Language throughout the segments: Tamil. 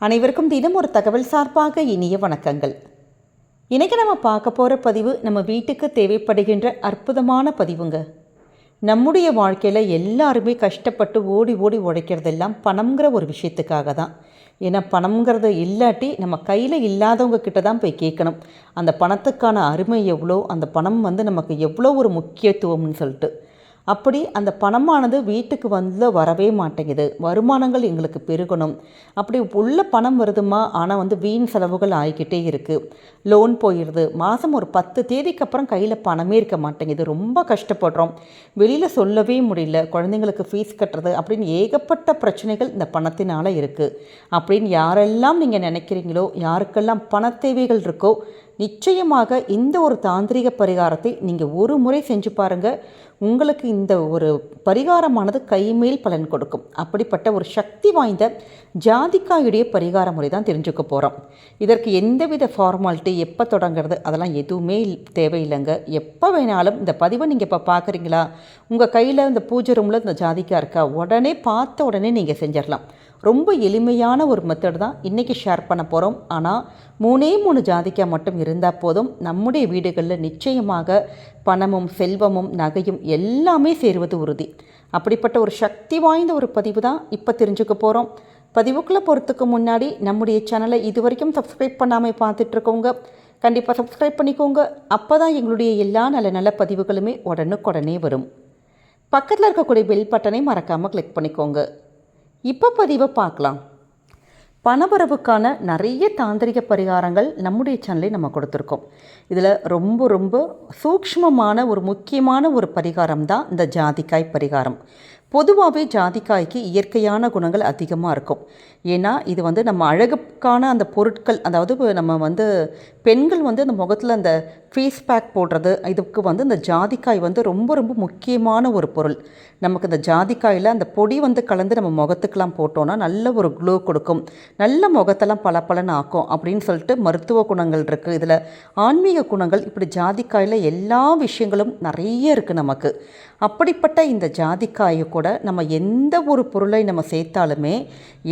அனைவருக்கும் தினம் ஒரு தகவல் சார்பாக இனிய வணக்கங்கள். இன்றைக்கி நம்ம பார்க்க போகிற பதிவு நம்ம வீட்டுக்கு தேவைப்படுகின்ற அற்புதமான பதிவுங்க. நம்முடைய வாழ்க்கையில் எல்லாருமே கஷ்டப்பட்டு ஓடி ஓடி உழைக்கிறதெல்லாம் பணம்ங்கிற ஒரு விஷயத்துக்காக தான். ஏன்னா பணம்ங்கிறது இல்லாட்டி நம்ம கையில் இல்லாதவங்க கிட்ட தான் போய் கேட்கணும் அந்த பணத்துக்கான அருமை எவ்வளோ, அந்த பணம் நமக்கு எவ்வளோ ஒரு முக்கியத்துவம்னு சொல்லிட்டு. அப்படி அந்த பணமானது வீட்டுக்கு வரவே மாட்டேங்குது, வருமானங்கள் எங்களுக்கு பெருகணும், அப்படி உள்ள பணம் வருதுமா, ஆனால் வீண் செலவுகள் ஆகிக்கிட்டே இருக்குது, லோன் போயிடுது, மாதம் ஒரு 10 தேதிக்கு அப்புறம் கையில் பணமே இருக்க மாட்டேங்குது, ரொம்ப கஷ்டப்படுறோம், வெளியில் சொல்லவே முடியல, குழந்தைங்களுக்கு ஃபீஸ் கட்டுறது அப்படின்னு ஏகப்பட்ட பிரச்சனைகள் இந்த பணத்தினால் இருக்குது அப்படின்னு யாரெல்லாம் நீங்கள் நினைக்கிறீங்களோ, யாருக்கெல்லாம் பண தேவைகள் இருக்கோ, நிச்சயமாக இந்த ஒரு தாந்திரிக பரிகாரத்தை நீங்கள் ஒரு முறை செஞ்சு பாருங்கள். உங்களுக்கு இந்த ஒரு பரிகாரமானது கைமேல் பலன் கொடுக்கும். அப்படிப்பட்ட ஒரு சக்தி வாய்ந்த ஜாதிக்காயுடைய பரிகார முறை தான் தெரிஞ்சுக்க போகிறோம். இதற்கு எந்தவித ஃபார்மாலிட்டி, எப்போ தொடங்கிறது அதெல்லாம் எதுவுமே தேவையில்லைங்க. எப்போ வேணாலும் இந்த பதிவை நீங்கள் இப்போ பார்க்குறீங்களா, உங்கள் கையில் இந்த பூஜை ரூமில் இந்த ஜாதிக்காய் இருக்கா, உடனே பார்த்த உடனே நீங்கள் செஞ்சிடலாம். ரொம்ப எளிமையான ஒரு மெத்தட் தான் இன்றைக்கி ஷேர் பண்ண போகிறோம். ஆனால் 3 ஜாதிக்காய் மட்டும் இருந்தால் போதும், நம்முடைய வீடுகளில் நிச்சயமாக பணமும் செல்வமும் நகையும் எல்லாமே சேருவது உறுதி. அப்படிப்பட்ட ஒரு சக்தி வாய்ந்த ஒரு பதிவு தான் இப்போ தெரிஞ்சுக்க போகிறோம். பதிவுக்குள்ளே போகிறதுக்கு முன்னாடி நம்முடைய சேனலை இது வரைக்கும் சப்ஸ்கிரைப் பண்ணாமல் பார்த்துட்ருக்கோங்க, கண்டிப்பாக சப்ஸ்கிரைப் பண்ணிக்கோங்க. அப்போ தான் எங்களுடைய எல்லா நல்ல நல்ல பதிவுகளுமே உடனுக்குடனே வரும். பக்கத்தில் இருக்கக்கூடிய பெல் பட்டனை மறக்காமல் கிளிக் பண்ணிக்கோங்க. இப்போ பதிவை பார்க்கலாம். பணவரவுக்கான நிறைய தாந்திரிக பரிகாரங்கள் நம்முடைய சேனலில் நம்ம கொடுத்துருக்கோம். இதில் ரொம்ப ரொம்ப சூக்ஷ்மமான ஒரு முக்கியமான ஒரு பரிகாரம் தான் இந்த ஜாதிக்காய் பரிகாரம். பொதுவாகவே ஜாதிக்காய்க்கு இயற்கையான குணங்கள் அதிகமாக இருக்கும். ஏன்னா இது நம்ம அழகுக்கான அந்த பொருட்கள், அதாவது நம்ம பெண்கள் அந்த முகத்தில் அந்த ஃபேஸ் பேக் போடுறது, இதுக்கு இந்த ஜாதிக்காய் ரொம்ப ரொம்ப முக்கியமான ஒரு பொருள். நமக்கு இந்த ஜாதிக்காயில் அந்த பொடி கலந்து நம்ம முகத்துக்கெலாம் போட்டோன்னா நல்ல ஒரு க்ளோ கொடுக்கும், நல்ல முகத்தெல்லாம் பளபளன்னு ஆக்கும் அப்படின்னு சொல்லிட்டு மருத்துவ குணங்கள் இருக்குது. இதில் ஆன்மீக குணங்கள், இப்படி ஜாதிக்காயில் எல்லா விஷயங்களும் நிறைய இருக்குது நமக்கு. அப்படிப்பட்ட இந்த ஜாதிக்காயை கூட நம்ம எந்த ஒரு பொருளை நம்ம சேர்த்தாலுமே,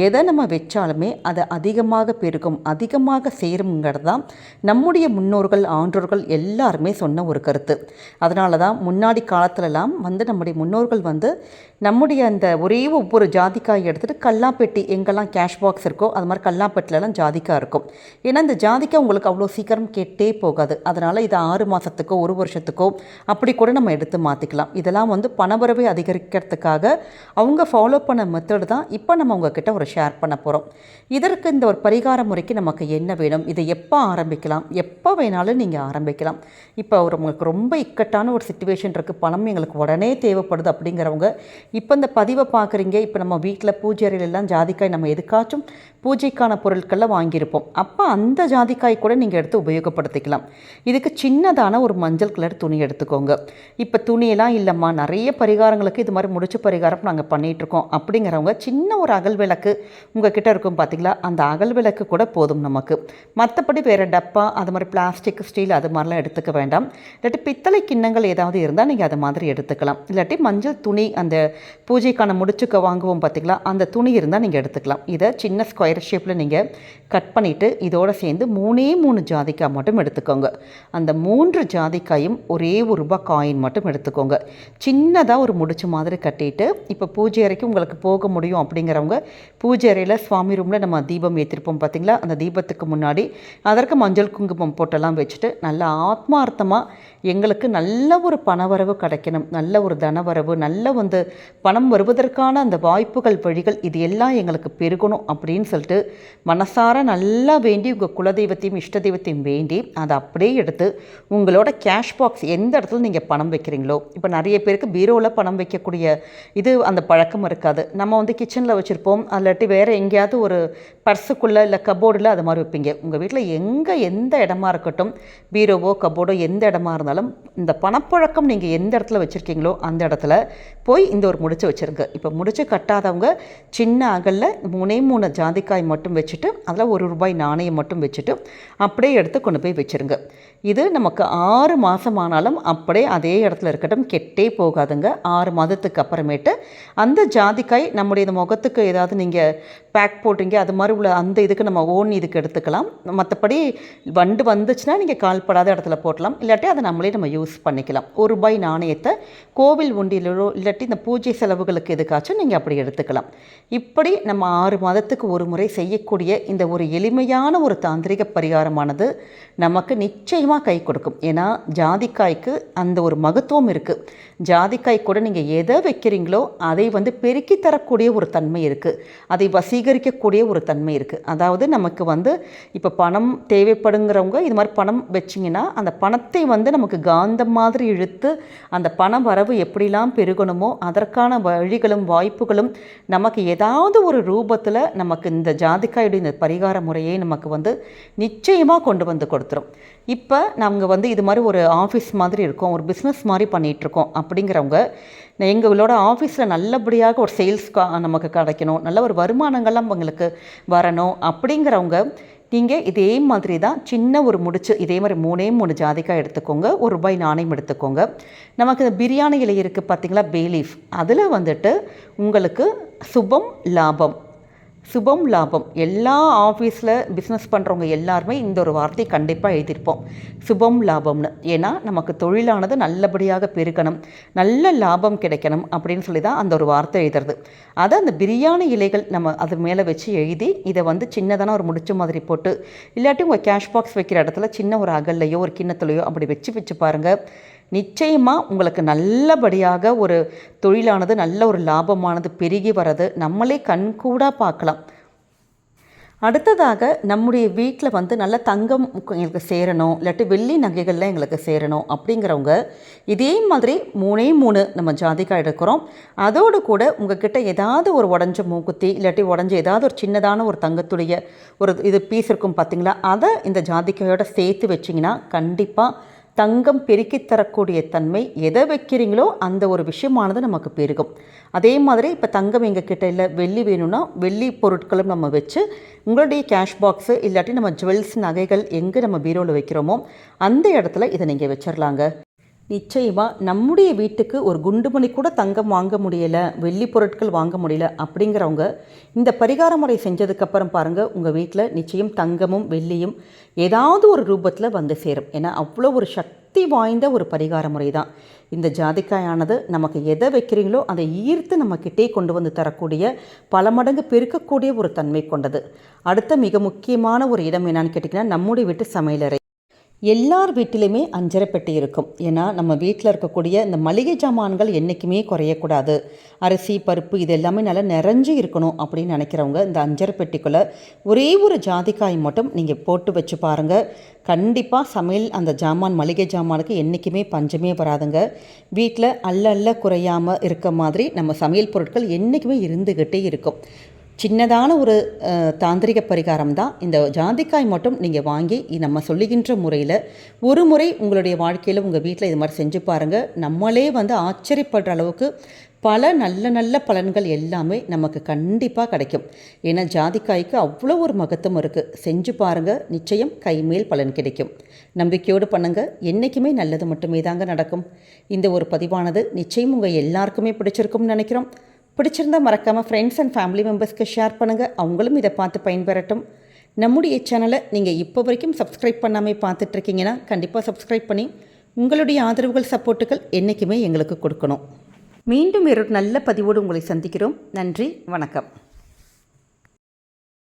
எதை நம்ம வச்சாலுமே அது அதிகமாக பெருகும், அதிகமாக சேருங்கிறது தான் நம்முடைய முன்னோர்கள் ஆன்றோர்கள் எல்லாருமே சொன்ன ஒரு கருத்து. அதனால தான் முன்னாடி காலத்துலலாம் நம்முடைய முன்னோர்கள் நம்முடைய அந்த ஒவ்வொரு ஜாதிக்காய் எடுத்துகிட்டு கல்லாப்பெட்டி, எங்கெல்லாம் கேஷ் பாக்ஸ் இருக்கோ அது மாதிரி கல்லாப்பெட்டிலலாம் ஜாதிக்காய் இருக்கும். ஏன்னா இந்த ஜாதிக்காய் உங்களுக்கு அவ்வளோ சீக்கிரம் கெட்டே போகாது. அதனால் இது 6 மாதத்துக்கோ 1 வருஷத்துக்கோ அப்படி கூட நம்ம எடுத்து மாற்றிக்கலாம். இதெல்லாம் பணவரவை அதிகரிக்கிறதுக்காக அவங்க ஃபாலோ பண்ண மெத்தட் தான் இப்போ நம்ம உங்ககிட்ட ஒரு ஷேர் பண்ண போகிறோம். இதற்கு இந்த ஒரு பரிகார முறைக்கு நமக்கு என்ன வேணும், இதை எப்போ ஆரம்பிக்கலாம், எப்போ வேணாலும் நீங்கள் ஆரம்பிக்கலாம். இப்போ உங்களுக்கு ரொம்ப இக்கட்டான ஒரு சிச்சுவேஷன் இருக்குது, பணம் எங்களுக்கு உடனே தேவைப்படுது அப்படிங்கிறவங்க இப்போ இந்த பதிவை பார்க்குறீங்க. இப்போ நம்ம வீட்டில் பூஜை அறையிலெல்லாம் ஜாதிக்காய் நம்ம எதுக்காச்சும் பூஜைக்கான பொருட்களில் வாங்கியிருப்போம். அப்போ அந்த ஜாதிக்காய் கூட நீங்கள் எடுத்து உபயோகப்படுத்திக்கலாம். இதுக்கு சின்னதான ஒரு மஞ்சள் கலர் துணி எடுத்துக்கோங்க. இப்போ துணியெல்லாம் இல்லைம்மா, நிறைய பரிகாரங்களுக்கு இது மாதிரி முடிச்ச பரிகாரம் நாங்கள் பண்ணிகிட்ருக்கோம் அப்படிங்கிறவங்க சின்ன ஒரு அகல் விளக்கு உங்கள் கிட்டே இருக்கும் பார்த்தீங்களா, அந்த அகல் விளக்கு கூட போதும் நமக்கு. மற்றபடி வேறு டப்பா, அது மாதிரி பிளாஸ்டிக், ஸ்டீல் அது மாதிரிலாம் எடுத்துக்க வேண்டாம். இல்லாட்டி பித்தளை கிண்ணங்கள் ஏதாவது இருந்தால் நீங்கள் அது மாதிரி எடுத்துக்கலாம். இல்லாட்டி மஞ்சள் துணி, அந்த பூஜைக்கான முடிச்சுக்க வாங்குவோம் பார்த்தீங்களா, அந்த துணி இருந்தால் நீங்கள் எடுத்துக்கலாம். இதை சின்ன ஸ்கொயர் ஷேப்பில் நீங்கள் கட் பண்ணிவிட்டு இதோடு சேர்ந்து 3 ஜாதிக்காய் மட்டும் எடுத்துக்கோங்க. அந்த 3 ஜாதிக்காயும் ஒரே ₹1 காயின் மட்டும் எடுத்துக்கோங்க. சின்னதாக ஒரு முடிச்ச மாதிரி கட்டிட்டு, இப்போ பூஜை அறைக்கு உங்களுக்கு போக முடியும் அப்படிங்கிறவங்க பூஜை அறையில் சுவாமி ரூமில் நம்ம தீபம் ஏற்றிருப்போம் பார்த்தீங்களா, அந்த தீபத்துக்கு முன்னாடி அதற்கு மஞ்சள் குங்குமம் போட்டெல்லாம் வச்சுட்டு நல்ல ஆத்மார்த்தமாக எங்களுக்கு நல்ல ஒரு பணவரவு கிடைக்கணும், நல்ல ஒரு தனவரவு, நல்ல பணம் வருவதற்கான அந்த வாய்ப்புகள், வழிகள் இது எல்லாம் எங்களுக்கு பெருகணும் அப்படின்னு சொல்லிட்டு மனசார நல்லா வேண்டி உங்கள் குலதெய்வத்தையும் இஷ்ட தெய்வத்தையும் வேண்டி அதை அப்படியே எடுத்து உங்களோட கேஷ் பாக்ஸ் எந்த இடத்துல நீங்கள் பணம் வைக்கிறீங்களோ, இப்போ நிறைய பேருக்கு பீரோவில் பணம் வைக்கக்கூடிய அந்த பழக்கம் இருக்காது. நம்ம கிச்சனில் வச்சுருப்போம், இல்லாட்டி வேறு எங்கேயாவது ஒரு பர்ஸுக்குள்ளே இல்லை கபோர்டில் அது மாதிரி வைப்பீங்க. உங்கள் வீட்டில் எந்த இடமா இருக்கட்டும், பீரோவோ கபோர்டோ எந்த இடமா இருந்தாலும் இந்த பணப்பழக்கம் நீங்கள் எந்த இடத்துல வச்சுருக்கீங்களோ அந்த இடத்துல போய் இந்த ஒரு முடிச்சு வச்சுருங்க. இப்போ முடிச்சு கட்டாதவங்க சின்ன அகலில் 3 ஜாதிக்காய் மட்டும் வச்சுட்டு அதில் ₹1 நாணயம் மட்டும் வச்சுட்டு அப்படியே எடுத்து கொண்டு போய் வச்சுருங்க. இது நமக்கு 6 மாதம் ஆனாலும் அப்படியே அதே இடத்துல இருக்கட்டும், கெட்டே போகாதுங்க. 6 மாதத்துக்கு அப்புறமேட்டு அந்த ஜாதிக்காய் நம்முடைய இந்த முகத்துக்கு ஏதாவது நீங்கள் பேக் போடுறீங்க அது மாதிரி உள்ள அந்த இதுக்கு நம்ம ஓன் இதுக்கு எடுத்துக்கலாம். மற்றபடி வண்டு வந்துச்சுன்னா நீங்கள் கால்படாத இடத்துல போடலாம், இல்லாட்டி அதை நம்மளே நம்ம யூஸ் பண்ணிக்கலாம். ₹1 நாணயத்தை கோவில் உண்டியிலோ இல்லாட்டி இந்த பூஜை செலவுகளுக்கு எதுக்காச்சும் நீங்கள் அப்படி எடுத்துக்கலாம். இப்படி நம்ம 6 மாதத்துக்கு ஒரு முறை செய்யக்கூடிய இந்த ஒரு எளிமையான ஒரு தாந்திரிக பரிகாரமானது நமக்கு நிச்சயமாக கை கொடுக்கும். ஏன்னா ஜாதிக்காய்க்கு அந்த ஒரு மகத்துவம் இருக்குது. ஜாதிக்காய் கூட நீங்கள் எதை வைக்கிறீங்களோ அதை வந்து பெருக்கி தரக்கூடிய ஒரு தன்மை இருக்குது, அதை வசீகரிக்கக்கூடிய ஒரு தன்மை இருக்குது. அதாவது நமக்கு வந்து இப்போ பணம் தேவைப்படுங்கிறவங்க இது மாதிரி பணம் வச்சிங்கன்னா அந்த பணத்தை வந்து நமக்கு காந்தம் மாதிரி இழுத்து அந்த பண வரவு எப்படிலாம் பெருகணுமோ அதற்கான வழிகளும் வாய்ப்புகளும் நமக்கு ஏதாவது ஒரு ரூபத்தில் நமக்கு இந்த ஜாதிக்காயுடைய இந்த பரிகார முறையை நமக்கு வந்து நிச்சயமாக கொண்டு வந்து கொடுத்துரும். இப்போ நாங்கள் வந்து இது மாதிரி ஒரு ஆஃபீஸ் மாதிரி இருக்கோம், ஒரு பிஸ்னஸ் மாதிரி பண்ணிகிட்ருக்கோம் அப்படிங்கிறவங்க, எங்களோட ஆஃபீஸில் நல்லபடியாக ஒரு சேல்ஸ் நமக்கு கிடைக்கணும், நல்ல ஒரு வருமானங்கள்லாம் அவங்களுக்கு வரணும் அப்படிங்கிறவங்க நீங்கள் இதே மாதிரி தான் சின்ன ஒரு முடிச்சு இதே மாதிரி 3 ஜாதிக்காய் எடுத்துக்கோங்க, ₹1 நாணயம் எடுத்துக்கோங்க. நமக்கு இந்த பிரியாணி இலை இருக்குது பார்த்திங்களா, பே லீஃப், அதில் வந்துட்டு உங்களுக்கு சுபம் லாபம் எல்லா ஆஃபீஸில் பிஸ்னஸ் பண்ணுறவங்க எல்லாருமே இந்த ஒரு வார்த்தை கண்டிப்பாக எழுதியிருப்போம், சுபம் லாபம்னு. ஏன்னா நமக்கு தொழிலானது நல்லபடியாக பெருக்கணும், நல்ல லாபம் கிடைக்கணும் அப்படின்னு சொல்லி தான் அந்த ஒரு வார்த்தை எழுதுறது. அதை அந்த பிரியாணி இலைகள் நம்ம அது மேலே வச்சு எழுதி இதை வந்து சின்னதான ஒரு முடிச்ச மாதிரி போட்டு இல்லாட்டி உங்கள் கேஷ் பாக்ஸ் வைக்கிற இடத்துல சின்ன ஒரு அகல்லையோ ஒரு கிண்ணத்துலையோ அப்படி வச்சு பாருங்கள். நிச்சயமாக உங்களுக்கு நல்லபடியாக ஒரு தொழிலானது நல்ல ஒரு லாபமானது பெருகி வர்றது நம்மளே கண்கூடாக பார்க்கலாம். அடுத்ததாக நம்முடைய வீட்டில் வந்து நல்ல தங்கம் எங்களுக்கு சேரணும், இல்லாட்டி வெள்ளி நகைகள்லாம் எங்களுக்கு சேரணும் அப்படிங்கிறவங்க இதே மாதிரி 3 நம்ம ஜாதிக்காய் எடுக்கிறோம். அதோடு கூட உங்ககிட்ட ஏதாவது ஒரு உடஞ்ச மூக்குத்தி இல்லாட்டி உடஞ்ச ஏதாவது ஒரு சின்னதான ஒரு தங்கத்துடைய ஒரு இது பீஸ் இருக்கும் பார்த்திங்களா, அதை இந்த ஜாதிக்காயோட சேர்த்து வச்சிங்கன்னா கண்டிப்பாக தங்கம் பெருக்கி தரக்கூடிய தன்மை, எதை வைக்கிறீங்களோ அந்த ஒரு விஷயமானது நமக்கு பெருகும். அதே மாதிரி இப்போ தங்கம் எங்கள் கிட்ட இல்லை, வெள்ளி வேணும்னா வெள்ளி பொருட்களும் நம்ம வச்சு உங்களுடைய கேஷ் பாக்ஸு இல்லாட்டி நம்ம ஜுவல்ஸ் நகைகள் எங்கே நம்ம பீரோவில் வைக்கிறோமோ அந்த இடத்துல இதை நீங்கள் வச்சிடலாங்க. நிச்சயமாக நம்முடைய வீட்டுக்கு ஒரு குண்டுமணி கூட தங்கம் வாங்க முடியலை, வெள்ளி பொருட்கள் வாங்க முடியல அப்படிங்கிறவங்க இந்த பரிகார முறை செஞ்சதுக்கப்புறம் பாருங்கள், உங்கள் வீட்டில் நிச்சயம் தங்கமும் வெள்ளியும் ஏதாவது ஒரு ரூபத்தில் வந்து சேரும். ஏன்னா அவ்வளோ ஒரு சக்தி வாய்ந்த ஒரு பரிகார முறை தான் இந்த ஜாதிக்காயானது. நமக்கு எதை வைக்கிறீங்களோ அதை ஈர்த்து நம்மக்கிட்டே கொண்டு வந்து தரக்கூடிய பல மடங்கு பெருக்கக்கூடிய ஒரு தன்மை கொண்டது. அடுத்த மிக முக்கியமான ஒரு இடம் என்னான்னு கேட்டிங்கன்னா நம்முடைய வீட்டு சமையலறை. எல்லார் வீட்டிலையுமே அஞ்சரை பெட்டி இருக்கும். ஏன்னா நம்ம வீட்டில் இருக்கக்கூடிய இந்த மளிகை ஜாமான்கள் என்றைக்குமே குறையக்கூடாது, அரிசி பருப்பு இது எல்லாமே நல்லா நிறைஞ்சு இருக்கணும் அப்படின்னு நினைக்கிறவங்க இந்த அஞ்சரை பெட்டிக்குள்ளே ஒரே ஒரு ஜாதிக்காய் மட்டும் நீங்கள் போட்டு வச்சு பாருங்கள். கண்டிப்பாக சமையல் அந்த ஜாமான் மளிகை ஜாமானுக்கு என்றைக்குமே பஞ்சமே வராதுங்க. வீட்டில் அல்ல குறையாமல் இருக்க மாதிரி நம்ம சமையல் பொருட்கள் என்றைக்குமே இருந்துக்கிட்டே இருக்கும். சின்னதான ஒரு தாந்திரிக பரிகாரம் தான். இந்த ஜாதிக்காய் மட்டும் நீங்கள் வாங்கி நம்ம சொல்லுகின்ற முறையில் ஒரு முறை உங்களுடைய வாழ்க்கையில் உங்கள் வீட்டில் இது மாதிரி செஞ்சு பாருங்கள். நம்மளே வந்து ஆச்சரியப்படுற அளவுக்கு பல நல்ல பலன்கள் எல்லாமே நமக்கு கண்டிப்பாக கிடைக்கும். ஏன்னா ஜாதிக்காய்க்கு அவ்வளோ ஒரு மகத்துவம் இருக்குது. செஞ்சு பாருங்கள், நிச்சயம் கைமேல் பலன் கிடைக்கும். நம்பிக்கையோடு பண்ணுங்கள், என்றைக்குமே நல்லது மட்டுமே தாங்க நடக்கும். இந்த ஒரு பதிவானது நிச்சயம் உங்கள் எல்லாருக்குமே பிடிச்சிருக்கும்னு நினைக்கிறோம். பிடிச்சிருந்தால் மறக்காமல் ஃப்ரெண்ட்ஸ் அண்ட் ஃபேமிலி மெம்பர்ஸ்க்கு ஷேர் பண்ணுங்கள், அவங்களும் இதை பார்த்து பயன்பெறட்டும். நம்முடைய சேனலை நீங்கள் இப்போ வரைக்கும் சப்ஸ்கிரைப் பண்ணாமல் பார்த்துட்ருக்கீங்கன்னா கண்டிப்பாக சப்ஸ்கிரைப் பண்ணி உங்களுடைய ஆதரவுகள் சப்போர்ட்டுகள் என்றைக்குமே எங்களுக்கு கொடுக்கணும். மீண்டும் வேறொரு நல்ல பதிவோடு உங்களை சந்திக்கிறோம். நன்றி, வணக்கம்.